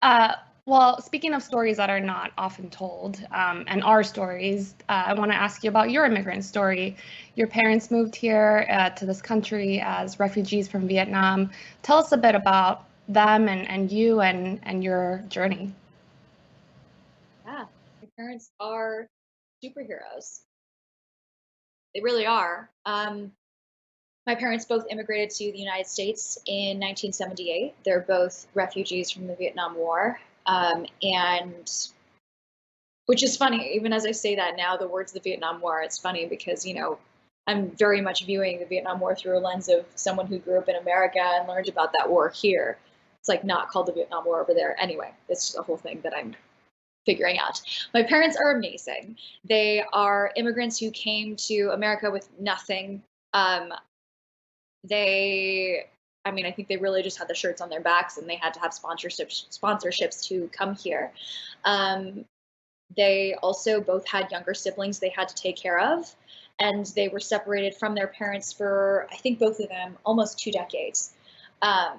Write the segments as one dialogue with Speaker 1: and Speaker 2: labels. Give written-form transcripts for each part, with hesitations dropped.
Speaker 1: Uh, well, speaking of stories that are not often told, and our stories, I want to ask you about your immigrant story. Your parents moved here to this country as refugees from Vietnam. Tell us a bit about them and you and your journey.
Speaker 2: Yeah, my parents are superheroes. They really are. My parents both immigrated to the United States in 1978. They're both refugees from the Vietnam War. And which is funny, even as I say that now, the words the Vietnam War, it's funny because, I'm very much viewing the Vietnam War through a lens of someone who grew up in America and learned about that war here. It's like not called the Vietnam War over there. Anyway, it's just a whole thing that I'm figuring out. My parents are amazing. They are immigrants who came to America with nothing. Um, they, I mean, I think they really just had the shirts on their backs, and they had to have sponsorships to come here. Um, they also both had younger siblings they had to take care of, and they were separated from their parents for, I think, both of them almost 2 decades. Um,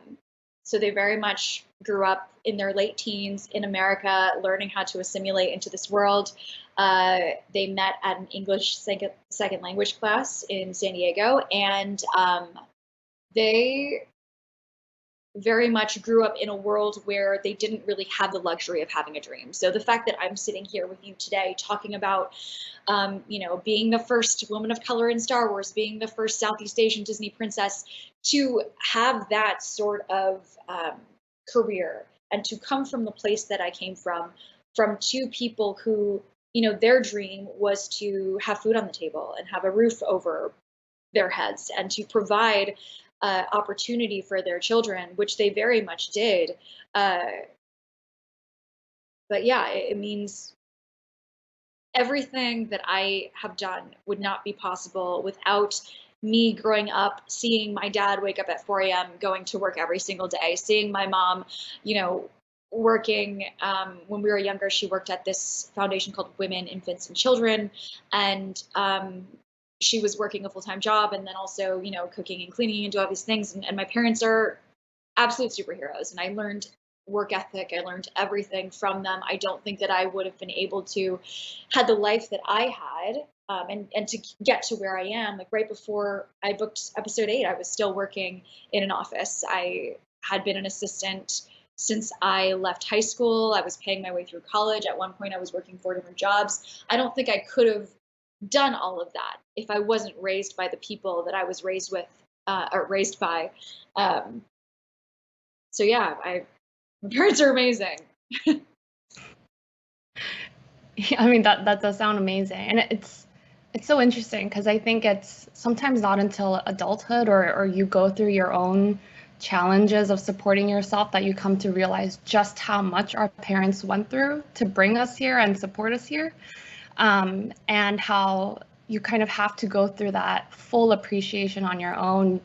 Speaker 2: so they very much grew up in their late teens in America, learning how to assimilate into this world. They met at an English second language class in San Diego, and they very much grew up in a world where they didn't really have the luxury of having a dream. So the fact that I'm sitting here with you today talking about, being the first woman of color in Star Wars, being the first Southeast Asian Disney princess, to have that sort of career and to come from the place that I came from two people who, their dream was to have food on the table and have a roof over their heads and to provide opportunity for their children, which they very much did. Uh, but yeah, it means everything that I have done would not be possible without me growing up, seeing my dad wake up at 4 a.m., going to work every single day, seeing my mom, you know, working. When we were younger, she worked at this foundation called Women, Infants, and Children. And she was working a full time job and then also, cooking and cleaning and do all these things. And my parents are absolute superheroes. And I learned work ethic. I learned everything from them. I don't think that I would have been able to had the life that I had, and to get to where I am. Like right before I booked episode 8, I was still working in an office. I had been an assistant since I left high school. I was paying my way through college. At one point, I was working 4 different jobs. I don't think I could have done all of that if I wasn't raised by the people that I was raised with, or raised by. Um, so yeah, my parents are amazing.
Speaker 1: I mean, that does sound amazing, and it's so interesting because I think it's sometimes not until adulthood or you go through your own challenges of supporting yourself that you come to realize just how much our parents went through to bring us here and support us here, and how you kind of have to go through that full appreciation on your own.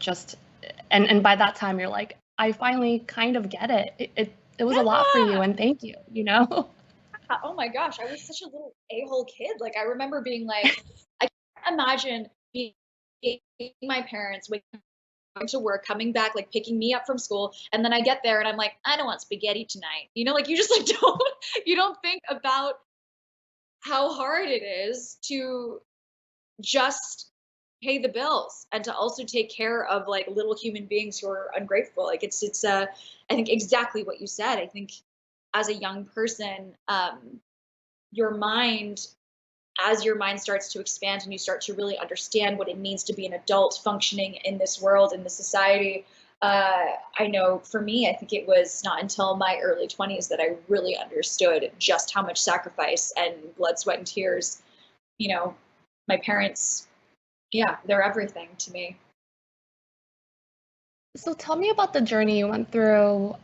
Speaker 1: And by that time you're like, I finally kind of get it. It was a lot for you,
Speaker 2: Yeah.
Speaker 1: and thank you. You know.
Speaker 2: Oh my gosh, I was such a little a-hole kid. Like I remember being like, I can't imagine being my parents waking up to work, coming back, like picking me up from school, and then I get there and I'm like, I don't want spaghetti tonight. Like you just like don't you don't think about how hard it is to just pay the bills and to also take care of like little human beings who are ungrateful. Like it's I think exactly what you said. I think as a young person, your mind as your mind starts to expand and you start to really understand what it means to be an adult functioning in this world, in this society. I know for me, I think it was not until my early 20s that I really understood just how much sacrifice and blood, sweat, and tears, you know, my parents, yeah, they're everything to me.
Speaker 1: So tell me about the journey you went through,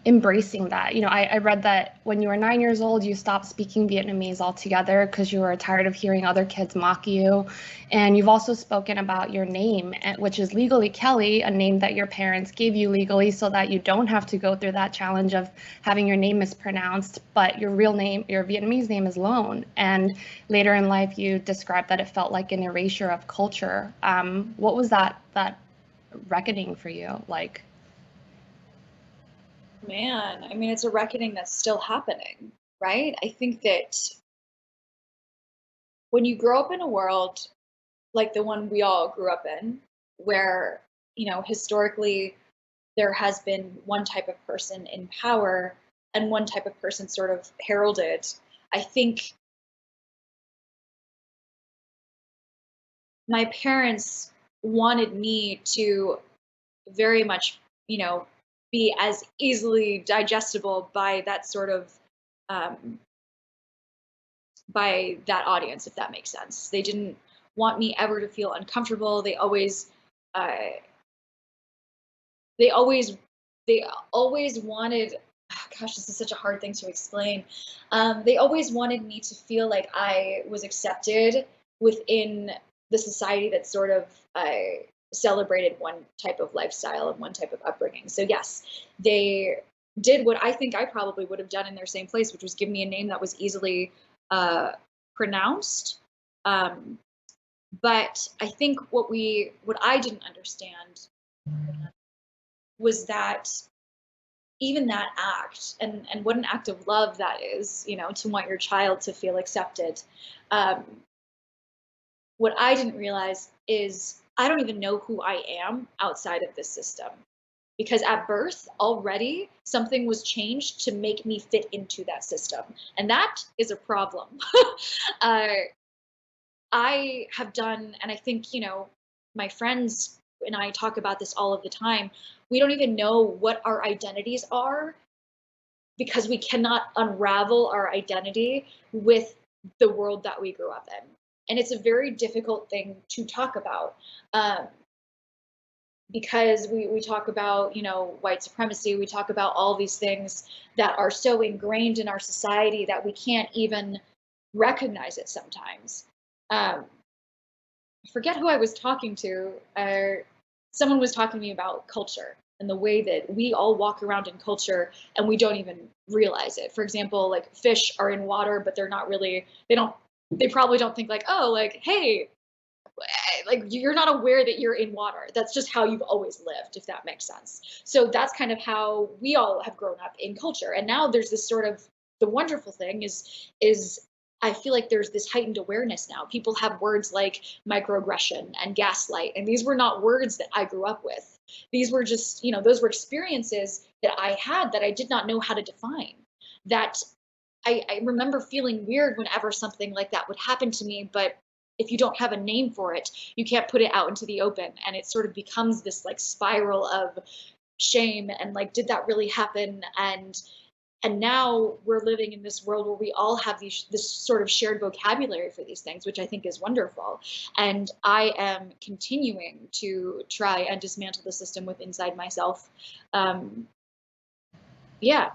Speaker 1: embracing that. I read that when you were 9 years old, you stopped speaking Vietnamese altogether because you were tired of hearing other kids mock you. And you've also spoken about your name, which is legally Kelly, a name that your parents gave you legally so that you don't have to go through that challenge of having your name mispronounced. But your real name, your Vietnamese name, is Loan. And later in life, you described that it felt like an erasure of culture. What was that reckoning for you like?
Speaker 2: Man, I mean, it's a reckoning that's still happening, right? I think that when you grow up in a world like the one we all grew up in, where, historically there has been one type of person in power and one type of person sort of heralded, I think my parents wanted me to very much, you know, be as easily digestible by that sort of um, by that audience, if that makes sense. They didn't want me ever to feel uncomfortable. Uh, they always, they always wanted. Gosh, this is such a hard thing to explain. They always wanted me to feel like I was accepted within the society that sort of celebrated one type of lifestyle and one type of upbringing. So yes, they did what I think I probably would have done in their same place, which was give me a name that was easily uh, pronounced. Um, but I think what I didn't understand was that even that act, and what an act of love that is, to want your child to feel accepted. Um, what I didn't realize is I don't even know who I am outside of this system. Because at birth, already something was changed to make me fit into that system. And that is a problem. uh, I have done, and I think, my friends and I talk about this all of the time. We don't even know what our identities are because we cannot unravel our identity with the world that we grew up in. And it's a very difficult thing to talk about, um, because we talk about, white supremacy, we talk about all these things that are so ingrained in our society that we can't even recognize it sometimes. Um, I forget who I was talking to. Someone was talking to me about culture and the way that we all walk around in culture and we don't even realize it. For example, like fish are in water, but they're not really. They probably don't think like, oh, like hey, like you're not aware that you're in water. That's just how you've always lived, if that makes sense. So that's kind of how we all have grown up in culture. And now there's this sort of the wonderful thing is I feel like there's this heightened awareness now. People have words like microaggression and gaslight, and these were not words that I grew up with. These were just, those were experiences that I had that I did not know how to define. That I remember feeling weird whenever something like that would happen to me, but if you don't have a name for it, you can't put it out into the open. And it sort of becomes this like spiral of shame and like, did that really happen? And now we're living in this world where we all have this sort of shared vocabulary for these things, which I think is wonderful. And I am continuing to try and dismantle the system with inside myself. Um, yeah.